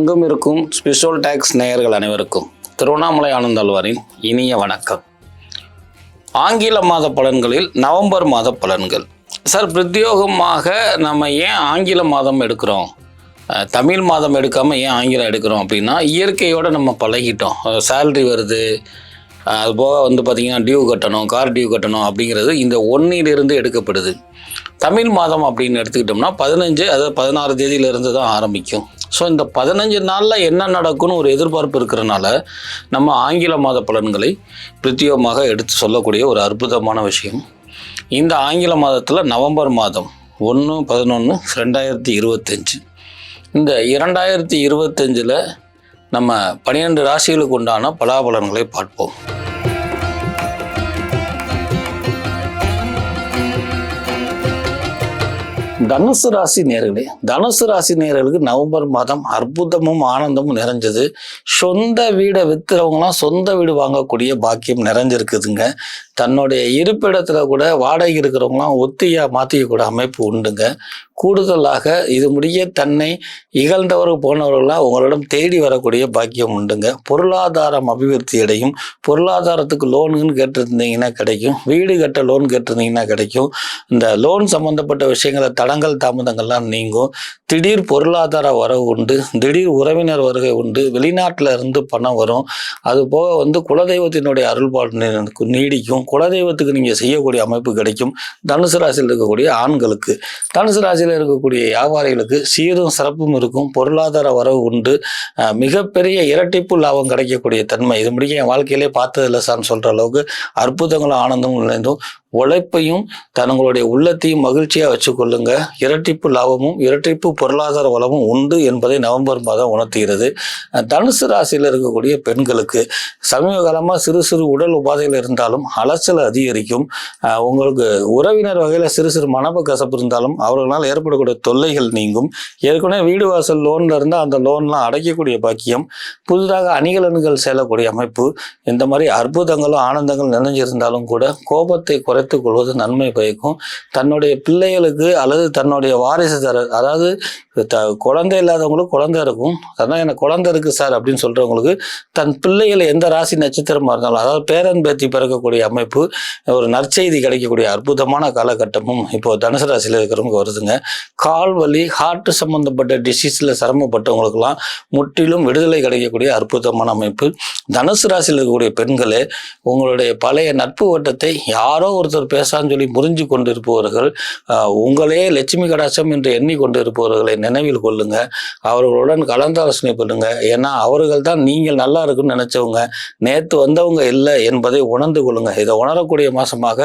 உலகெங்கும் இருக்கும் special tax நேயர்கள் அனைவருக்கும் திருவண்ணாமலை ஆனந்தாழ்வாரின் இனிய வணக்கம். ஆங்கில மாத பலன்களில் நவம்பர் மாத பலன்கள். சார், பிரத்யோகமாக நம்ம ஏன் ஆங்கில மாதம் எடுக்கிறோம், தமிழ் மாதம் எடுக்காமல் ஏன் ஆங்கிலம் எடுக்கிறோம் அப்படின்னா, இயற்கையோடு நம்ம பழகிட்டோம். சேல்ரி வருது, அதுபோக பார்த்திங்கன்னா டியூ கட்டணும், கார் டியூ கட்டணும் அப்படிங்கிறது இந்த ஒன்னிலிருந்து எடுக்கப்படுது. தமிழ் மாதம் அப்படின்னு எடுத்துக்கிட்டோம்னா 15 அதாவது 16 தேதியிலிருந்து தான் ஆரம்பிக்கும். ஸோ இந்த 15 நாளில் என்ன நடக்கும்னு ஒரு எதிர்பார்ப்பு இருக்கிறனால நம்ம ஆங்கில மாத பலன்களை பிரத்யேகமாக எடுத்து சொல்லக்கூடிய ஒரு அற்புதமான விஷயம். இந்த ஆங்கில மாதத்தில் நவம்பர் மாதம் 1/11/2025 இந்த 2025 நம்ம 12 ராசிகளுக்கு உண்டான பலாபலன்களை பார்ப்போம். தனுசு ராசி நேயர்களே, தனுசு ராசி நேயர்களுக்கு நவம்பர் மாதம் அற்புதமும் ஆனந்தமும் நிறைஞ்சது. சொந்த வீடை வித்துறவங்களாம் சொந்த வீடு வாங்கக்கூடிய பாக்கியம் நிறைஞ்சிருக்குதுங்க. தன்னுடைய இருப்பிடத்துல கூட வாடகை இருக்கிறவங்களாம் ஒத்தியா மாற்றிக்கக்கூட அமைப்பு உண்டுங்க. கூடுதலாக இது முடிய தன்னை இகழ்ந்தவர்கள் போனவர்களாம் உங்களிடம் தேடி வரக்கூடிய பாக்கியம் உண்டுங்க. பொருளாதாரம் அபிவிருத்தி அடையும். பொருளாதாரத்துக்கு லோனுன்னு கேட்டிருந்தீங்கன்னா கிடைக்கும். வீடு கட்ட லோன் கேட்டிருந்தீங்கன்னா கிடைக்கும். இந்த லோன் சம்பந்தப்பட்ட விஷயங்களை தடங்கள் தாமதங்கள்லாம் நீங்கும். திடீர் பொருளாதார வரவு உண்டு. திடீர் உறவினர் வருகை உண்டு. வெளிநாட்டில் இருந்து பணம் வரும். அது போக குலதெய்வத்தினுடைய அருள்பாடு நீடிக்கும். குலதெய்வத்துக்கு நீங்கள் செய்யக்கூடிய அமைப்பு கிடைக்கும். தனுசு ராசியில் இருக்கக்கூடிய ஆண்களுக்கு, தனுசு ராசியில் இருக்கக்கூடிய வியாபாரிகளுக்கு சீரும் சிறப்பும் இருக்கும். பொருளாதார வரவு உண்டு. மிகப்பெரிய இரட்டிப்பு லாபம் கிடைக்கக்கூடிய தன்மை இது முடிய என் வாழ்க்கையிலே பார்த்ததில்லை சார்னு சொல்கிற அளவுக்கு அற்புதங்களும் ஆனந்தமும் நிறைந்தும் உழைப்பையும் தங்களுடைய உள்ளத்தையும் மகிழ்ச்சியாக வச்சுக்கொள்ளுங்க. இரட்டிப்பு லாபமும் இரட்டிப்பு பொருளாதார வளமும் உண்டு என்பதை நவம்பர் மாதம் உணர்த்துகிறது. தனுசு ராசியில் இருக்கக்கூடிய பெண்களுக்கு சமீப காலமாக சிறு சிறு உடல் உபாதைகள் இருந்தாலும் அலைச்சல் அதிகரிக்கும். உங்களுக்கு உறவினர் வகையில் சிறு சிறு மனப்ப கசப்பு இருந்தாலும் அவர்களால் ஏற்படக்கூடிய தொல்லைகள் நீங்கும். ஏற்கனவே வீடு வாசல் லோன்ல இருந்தால் அந்த லோன்லாம் அடைக்கக்கூடிய பாக்கியம். புதிதாக அணிகலன்கள் செல்லக்கூடிய அமைப்பு. இந்த மாதிரி அற்புதங்களும் ஆனந்தங்கள் நிறைஞ்சிருந்தாலும் கூட கோபத்தை குறைத்துக் கொள்வது நன்மை பயக்கும். தன்னுடைய பிள்ளைகளுக்கு அல்லது தன்னுடைய வாரிசு அதாவது குழந்தை இல்லாதவங்களுக்கு குழந்தை இருக்கும். அதான் எனக்கு குழந்தை இருக்கு சார் அப்படின்னு சொல்றவங்களுக்கு தன் பிள்ளைகளை எந்த ராசி நட்சத்திரமா இருந்தாலும், அதாவது பேரன் பேத்தி பிறக்கக்கூடிய அமைப்பு, ஒரு நற்செய்தி கிடைக்கக்கூடிய அற்புதமான காலகட்டமும் இப்போ தனுசு ராசியில் இருக்கிறவங்க வருதுங்க. கால் வலி, ஹார்ட் சம்பந்தப்பட்ட டிசீஸ்ல சிரமப்பட்டவங்களுக்கெல்லாம் முற்றிலும் விடுதலை கிடைக்கக்கூடிய அற்புதமான அமைப்பு. தனுசு ராசியில் இருக்கக்கூடிய பெண்களே, உங்களுடைய பழைய நட்பு வட்டத்தை யாரோ ஒருத்தர் பேசான்னு சொல்லி முறிஞ்சு கொண்டிருப்பவர்கள், உங்களே லட்சுமி கடாட்சம் என்று எண்ணிக்கொண்டிருப்பவர்களை நினைவில் கொள்ளுங்க. அவர்களுடன் கலந்தாலோசனை பண்ணுங்க. ஏன்னா அவர்கள் தான் நீங்கள் நல்லா இருக்குன்னு நினைச்சவங்க, நேற்று வந்தவங்க இல்லை என்பதை உணர்ந்து கொள்ளுங்க. இதை உணரக்கூடிய மாசமாக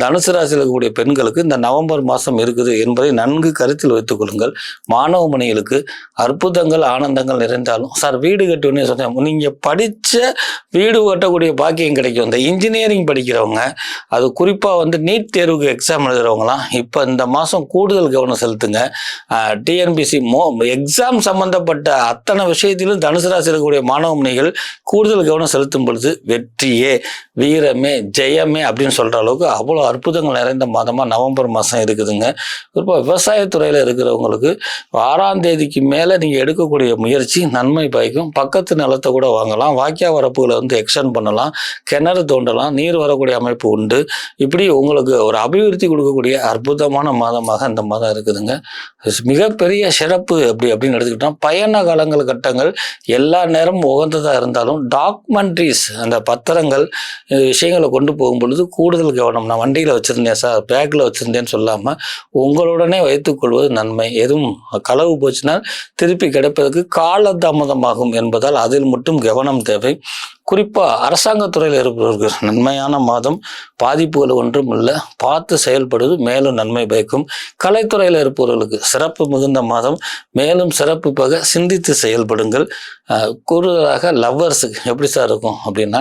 தனுசு ராசியில் இருக்கக்கூடிய பெண்களுக்கு இந்த நவம்பர் மாதம் இருக்குது என்பதை நன்கு கருத்தில் வைத்துக் கொள்ளுங்கள். மாணவ மணிகளுக்கு அற்புதங்கள் ஆனந்தங்கள் நிறைந்தாலும், சார் வீடு கட்டுன்னு சொன்னேன், நீங்க படிச்ச வீடு கட்டக்கூடிய பாக்கியம் கிடைக்கும். இந்த இன்ஜினியரிங் படிக்கிறவங்க, அது குறிப்பாக நீட் தேர்வுக்கு எக்ஸாம் எழுதுறவங்களாம் இப்போ இந்த மாதம் கூடுதல் கவனம் செலுத்துங்க. டிஎன்பிசி எக்ஸாம் சம்பந்தப்பட்ட அத்தனை விஷயத்திலும் தனுசு ராசியில் இருக்கக்கூடிய மாணவ மணிகள் கூடுதல் கவனம் செலுத்தும் பொழுது வெற்றியே, வீரமே, ஜெயமே அப்படின்னு சொல்ற அளவுக்கு அவ்வளோ அற்புதங்கள் நிறைந்த மாதமா நவம்பர் மாதம் இருக்குதுங்க. குறிப்பாக விவசாயத்துறையில் இருக்கிறவங்களுக்கு 6ஆம் தேதிக்கு மேலே நீங்கள் எடுக்கக்கூடிய முயற்சி நன்மை பயக்கும். பக்கத்து நிலத்தை கூட வாங்கலாம். வாக்கியா வரப்புகளை எக்ஸ்டெண்ட் பண்ணலாம். கிணறு தோண்டலாம். நீர் வரக்கூடிய அமைப்பு உண்டு. இப்படி உங்களுக்கு ஒரு அபிவிருத்தி கொடுக்கக்கூடிய அற்புதமான மாதமாக இந்த மாதம் இருக்குதுங்க. மிகப்பெரிய சிறப்பு அப்படின்னு எடுத்துக்கிட்டோம். பயண காலங்கள் கட்டங்கள் எல்லா நேரமும் உகந்ததாக இருந்தாலும் டாக்குமெண்ட்ரிஸ், அந்த பத்திரங்கள் விஷயங்களை கொண்டு போகும் பொழுது கூடுதல் கவனம். நான் வண்டியில் வச்சுருந்தேன் சார், பேக்கில் வச்சுருந்தேன்னு சொல்லாமல் உங்களுடனே வைத்துக்கொள்வது நன்மை. எதுவும் களவு போச்சுன்னா திருப்பி கிடைப்பதற்கு காலதாமதமாகும் என்பதால் அதில் மட்டும் கவனம் தேவை. குறிப்பாக அரசாங்கத்துறையில் இருப்பவர்கள் நன்மையான மாதம், பாதிப்புகள் ஒன்றும் இல்லை, பார்த்து செயல்படுவது மேலும் நன்மை பயக்கும். கலைத்துறையில் இருப்பவர்களுக்கு சிறப்பு மிகுந்த மாதம், மேலும் சிறப்பு சிந்தித்து செயல்படுங்கள். கூடுதலாக லவ்வர்ஸுக்கு எப்படி சார் இருக்கும் அப்படின்னா,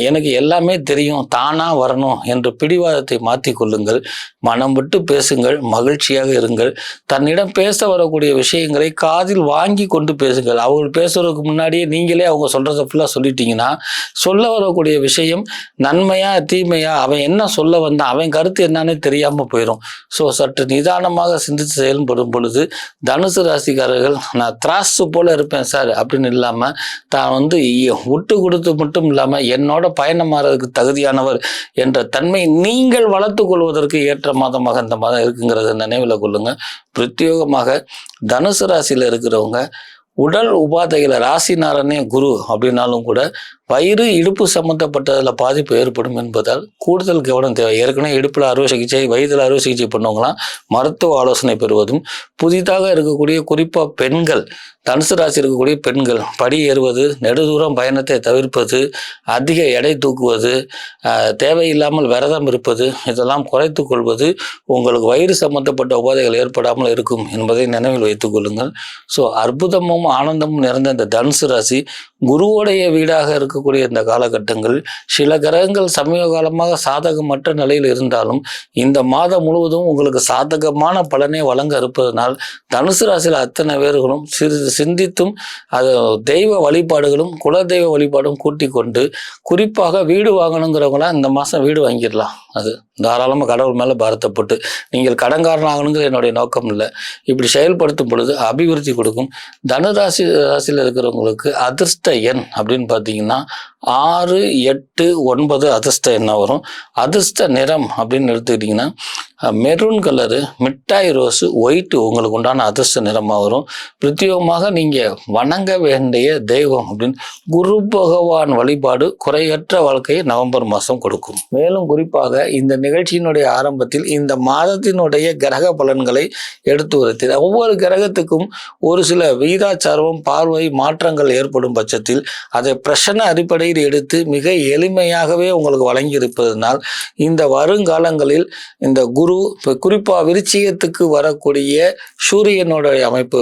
எனக்கு எல்லாமே தெரியும், தானா வரணும் என்ற பிடிவாதத்தை மாற்றி கொள்ளுங்கள். மனம் விட்டு பேசுங்கள், மகிழ்ச்சியாக இருங்கள். தன்னிடம் பேச வரக்கூடிய விஷயங்களை காதில் வாங்கி கொண்டு பேசுங்கள். அவங்க பேசுறதுக்கு முன்னாடியே நீங்களே அவங்க சொல்றதை ஃபுல்லாக சொல்லிட்டீங்கன்னா, சொல்ல வரக்கூடிய விஷயம் நன்மையா தீமையா, அவன் என்ன சொல்ல வந்தான், அவன் கருத்து என்னன்னு தெரியாம போயிடும். ஸோ சற்று நிதானமாக சிந்தித்து செயல்படும் பொழுது தனுசு ராசிக்காரர்கள், நான் திராசு போல இருப்பேன் சார் அப்படின்னு இல்லாம, தான் விட்டு கொடுத்து மட்டும் இல்லாம என்னோட பயணம் மாறதுக்கு தகுதியானவர் என்ற தன்மை நீங்கள் வளர்த்து கொள்வதற்கு ஏற்ற மாதமாக இந்த மாதம் இருக்குங்கிறத நினைவில் கொள்ளுங்க. பிரத்யேகமாக தனுசு ராசியில இருக்கிறவங்க உடல் உபாதைகளை, ராசிநாரனே குரு அப்படின்னாலும் கூட வயிறு இடுப்பு சம்பந்தப்பட்டதில் பாதிப்பு ஏற்படும் என்பதால் கூடுதல் கவனம் தேவை. ஏற்கனவே இடுப்பில் அறுவை சிகிச்சை, வயிற்றில் அறுவை சிகிச்சை பண்ணவங்களாம் மருத்துவ ஆலோசனை பெறுவதும், புதிதாக இருக்கக்கூடிய குறிப்பாக பெண்கள், தனுசு ராசி இருக்கக்கூடிய பெண்கள் படி ஏறுவது, நெடுதூரம் பயணத்தை தவிர்ப்பது, அதிக எடை தூக்குவது, தேவையில்லாமல் விரதம் இருப்பது, இதெல்லாம் குறைத்து கொள்வது உங்களுக்கு வயிறு சம்பந்தப்பட்ட உபாதைகள் ஏற்படாமல் இருக்கும் என்பதை நினைவில் வைத்துக் கொள்ளுங்கள். ஸோ அற்புதமும் ஆனந்தமும் நிறைந்த இந்த தனுசு ராசி குருவுடைய வீடாக இருக்கக்கூடிய இந்த காலகட்டங்கள் சில கிரகங்கள் சமீப காலமாக சாதகமற்ற நிலையில் இருந்தாலும் இந்த மாதம் முழுவதும் உங்களுக்கு சாதகமான பலனை வழங்க இருப்பதனால் தனுசு ராசியில் அத்தனை பேர்களும் சிறிது சிந்தித்தும் அது தெய்வ வழிபாடுகளும் குலதெய்வ வழிபாடும் கூட்டி கொண்டு, குறிப்பாக வீடு வாங்கணுங்கிறவங்களாம் இந்த மாதம் வீடு வாங்கிடலாம். அது தாராளமாக கடவுள் மேலே பாரத்தப்பட்டு, நீங்கள் கடன்காரன் ஆகணுங்கிற என்னுடைய நோக்கம் இல்லை. இப்படி செயல்படுத்தும் பொழுது அபிவிருத்தி கொடுக்கும். ராசியில் இருக்கிறவங்களுக்கு அதிர்ஷ்ட எண் அப்படின்னு பார்த்தீங்கன்னா 6, 8, 9 அதிர்ஷ்ட எண்ணாக வரும். அதிர்ஷ்ட நிறம் அப்படின்னு எடுத்துக்கிட்டிங்கன்னா மெரூன் கலரு, மிட்டாய் ரோஸு, ஒயிட்டு உங்களுக்கு உண்டான அதிர்ஷ்ட நிறமாக வரும். பிரத்யேகமாக நீங்கள் வணங்க வேண்டிய தெய்வம் அப்படின்னு குரு பகவான் வழிபாடு குறையற்ற வாழ்க்கையை நவம்பர் மாதம் கொடுக்கும். மேலும் குறிப்பாக இந்த நிகழ்ச்சியினுடைய ஆரம்பத்தில் இந்த மாதத்தினுடைய கிரக பலன்களை எடுத்து வருகிறேன். ஒவ்வொரு கிரகத்துக்கும் ஒரு சில விகிதாச்சாரம், பார்வை மாற்றங்கள் ஏற்படும் பட்சத்தில் அதை பிரச்சனை அடிப்படையில் எடுத்து மிக எளிமையாகவே உங்களுக்கு வழங்கி இருப்பதனால் இந்த வருங்காலங்களில் இந்த குரு குறிப்பா விருச்சிகத்துக்கு வரக்கூடிய சூரியனுடைய அமைப்பு,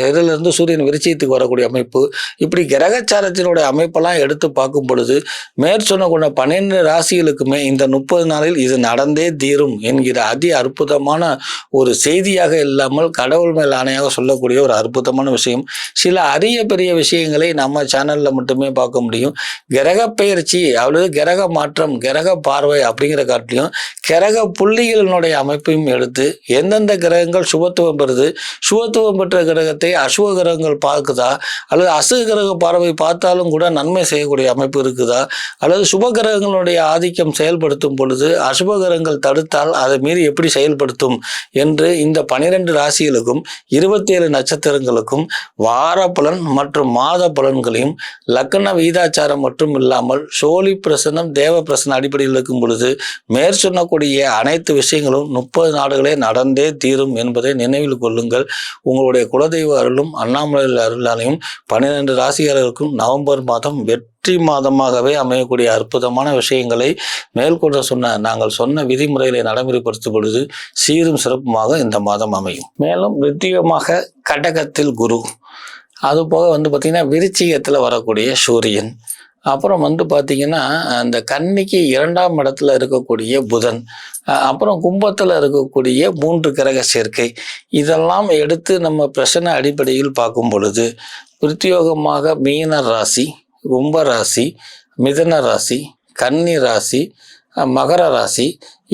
இதிலிருந்து சூரியன் விருச்சிகத்துக்கு வரக்கூடிய அமைப்பு, இப்படி கிரகச்சாரத்தினுடைய அமைப்பெல்லாம் எடுத்து பார்க்கும் பொழுது மேற்சொன்ன 12 ராசிகளுக்குமே இந்த 30 நாளில் இது நடந்தே தீரும் என்கிற அதி அற்புதமான ஒரு செய்தியாக இல்லாமல் கடவுள் மேல் ஆணையாக சொல்லக்கூடிய ஒரு அற்புதமான விஷயம். சில அரிய பெரிய விஷயங்களை நம்ம சேனல்ல மட்டுமே பார்க்க முடியும். கிரக பெயர்ச்சி அல்லது கிரக மாற்றம், கிரக பார்வை அப்படிங்கிற காட்டிலையும் கிரக புள்ளிகளினுடைய அமைப்பையும் எடுத்து எந்தெந்த கிரகங்கள் சுபத்துவம் பெறுது, சுபத்துவம் பெற்ற கிரகத்தை அசுப கிரகங்கள் பார்க்குதா, அல்லது அசுப கிரக பார்வை பார்த்தாலும் கூட நன்மை செய்யக்கூடிய அமைப்பு இருக்குதா, அல்லது சுப கிரகங்களுடைய ஆதிக்கம் செயல்படுத்தும் பொழுது அசுப கிரகங்கள் தடுத்தால் அதை மீறி எப்படி செயல்படுத்தும் என்று இந்த 12 ராசிகளுக்கும் 27 நட்சத்திரங்களுக்கும் வார பலன் மற்றும் மாத பலன்களையும் லக்ன வீதாச்சாரம் மட்டும் இல்லாமல் சோழி பிரசனம், தேவ பிரசன அடிப்படையில் இருக்கும் பொழுது மேற்சொன்னக்கூடிய அனைத்து விஷயங்களும் 30 நாடுகளே நடந்தே தீரும் என்பதை நினைவில் கொள்ளுங்கள். உங்களுடைய குலதெய்வ அருளும் அண்ணாமலை அருளாலையும் 12 ராசிகாரர்களுக்கும் நவம்பர் மாதம் வெற்றி மாதமாகவே அமையக்கூடிய அற்புதமான விஷயங்களை மேற்கொண்டு நாங்கள் சொன்ன விதிமுறைகளை நடைமுறைப்படுத்தும் பொழுது சீரும் சிறப்புமாக இந்த மாதம் அமையும். மேலும் வித்தியமாக கடகத்தில் குரு, அது போக பார்த்தீங்கன்னா விருச்சிகத்தில் வரக்கூடிய சூரியன், அப்புறம் பார்த்தீங்கன்னா அந்த கன்னிக்கு 2ஆம் இடத்துல இருக்கக்கூடிய புதன், அப்புறம் கும்பத்தில் இருக்கக்கூடிய 3 கிரக சேர்க்கை, இதெல்லாம் எடுத்து நம்ம பிரச்சனை அடிப்படையில் பார்க்கும் பொழுது பிரத்யோகமாக மீன ராசி, கும்ப ராசி, மிதன ராசி, கன்னி ராசி, மகர ராசி,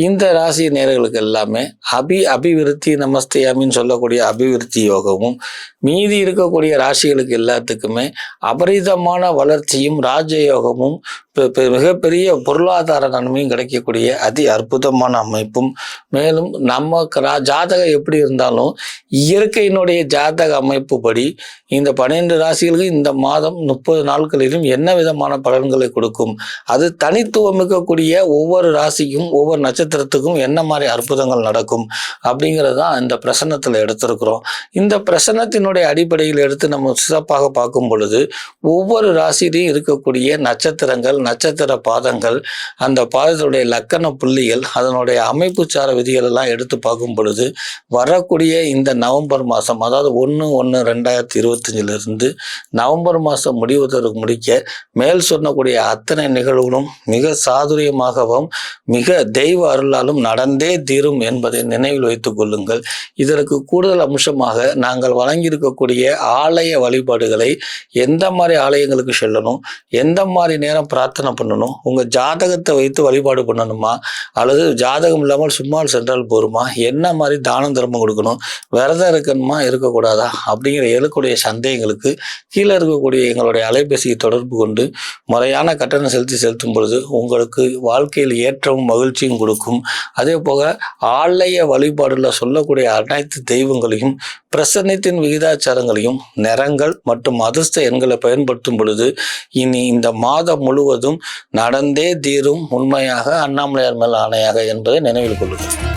இந்த ராசி நேயர்களுக்கு எல்லாமே அபிவிருத்தி நமஸ்தேயாமின்னு சொல்லக்கூடிய அபிவிருத்தி யோகமும், மீதி இருக்கக்கூடிய ராசிகளுக்கு எல்லாத்துக்குமே அபரிதமான வளர்ச்சியும் ராஜயோகமும் மிகப்பெரிய பொருளாதார நன்மையும் கிடைக்கக்கூடிய அதி அற்புதமான அமைப்பும், மேலும் நம்ம ஜாதகம் எப்படி இருந்தாலும் இயற்கையினுடைய ஜாதக அமைப்பு படி இந்த 12 ராசிகளுக்கு இந்த மாதம் 30 நாட்களிலும் என்ன விதமான பலன்களை கொடுக்கும், அது தனித்துவமிக்கக்கூடிய ஒவ்வொரு ராசிக்கும் ஒவ்வொரு நட்சத்திரம் நட்சத்திரத்துக்கும் என்ன மாதிரி அற்புதங்கள் நடக்கும் அப்படிங்கிறது தான் இந்த பிரசன்னத்தில் எடுத்திருக்கிறோம். இந்த பிரசன்னத்தினுடைய அடிப்படையில் எடுத்து நம்ம சிறப்பாக பார்க்கும் பொழுது ஒவ்வொரு ராசியிலையும் இருக்கக்கூடிய நட்சத்திரங்கள், நட்சத்திர பாதங்கள், அந்த பாதத்துடைய லக்கண புள்ளிகள், அதனுடைய அமைப்பு சார விதிகள் எல்லாம் எடுத்து பார்க்கும் பொழுது வரக்கூடிய இந்த நவம்பர் மாதம், அதாவது 1/1/2025 நவம்பர் மாதம் முடிக்க மேல் சொன்னக்கூடிய அத்தனை நிகழ்வுகளும் மிக சாதுரியமாகவும் மிக தெய்வ அருளாலும் நடந்தே தீரும் என்பதை நினைவில் வைத்துக் கொள்ளுங்கள். இதற்கு கூடுதல் அம்சமாக நாங்கள் வழங்கியிருக்கக்கூடிய ஆலய வழிபாடுகளை எந்த மாதிரி ஆலயங்களுக்கு செல்லணும், எந்த மாதிரி நேரம் பிரார்த்தனை பண்ணணும், உங்க ஜாதகத்தை வைத்து வழிபாடு பண்ணணுமா அல்லது ஜாதகம் இல்லாமல் சும்மா சென்றால் போருமா, என்ன மாதிரி தானம் தர்மம் கொடுக்கணும், விரதம் இருக்கணுமா இருக்கக்கூடாதா அப்படிங்கிற எழுக்கூடிய சந்தேகங்களுக்கு கீழே இருக்கக்கூடிய எங்களுடைய அலைபேசியை தொடர்பு கொண்டு முறையான கட்டணம் செலுத்தும் பொழுது உங்களுக்கு வாழ்க்கையில் ஏற்றமும் மகிழ்ச்சியும் கொடுக்கும். அதே போக ஆலய வழிபாடுல சொல்லக்கூடிய அனைத்து தெய்வங்களையும் பிரசன்னத்தின் விகிதாச்சாரங்களையும் நிறங்கள் மற்றும் அதிர்ஷ்ட எண்களை பயன்படுத்தும் பொழுது இனி இந்த மாதம் முழுவதும் நடந்தே தீரும், உண்மையாக அண்ணாமலையார் மேல் ஆணையாக என்பதை நினைவில் கொள்ளுங்கள்.